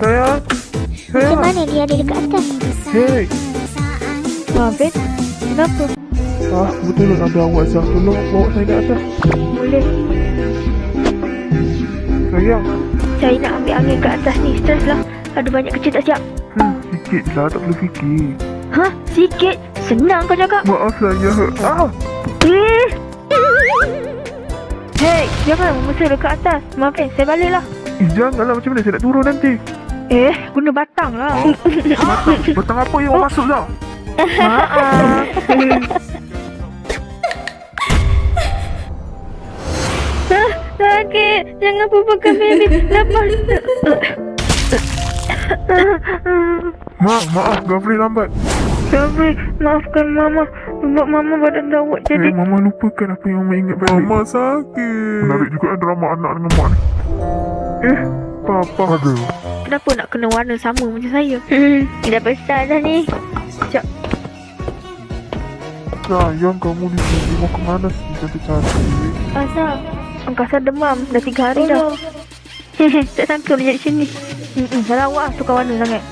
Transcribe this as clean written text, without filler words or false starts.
Sayang. Macam mana dia ada dekat atas? Hei. Maafin, kenapa? Kebetulan ada awak Zah. Tolong bawa saya ke atas. Boleh. Sayang. Saya nak ambil angin kat atas ni. Stres lah. Ada banyak kerja tak siap. Sikit lah, tak perlu fikir. Hah? Sikit? Senang kau cakap. Maaf saya. Eh. Hei, jangan memusir dekat atas. Maafin, saya balik lah. Janganlah, macam mana saya nak turun nanti? Guna batang lah. Batang apa yang awak masuk Zah? Maaf. Sakit. Jangan pupukan baby. Lepas. Maaf, Gafri lambat. Sabri, maafkan Mama. Sebab Mama badan dawat jadi... Mama lupakan apa yang Mama ingat balik. Mama sakit. Menarik juga drama anak dengan mak ni. Papa. Aduh. Kenapa nak kena warna sama macam saya? Dah besar dah ni. Sekejap. Sayang, kamu di sini mau kemana sih cantik-cantik? Asal? Angkasa demam. Dah 3 hari dah. Tak sangka boleh jadi sini. Salah awak lah tukar warna sangat.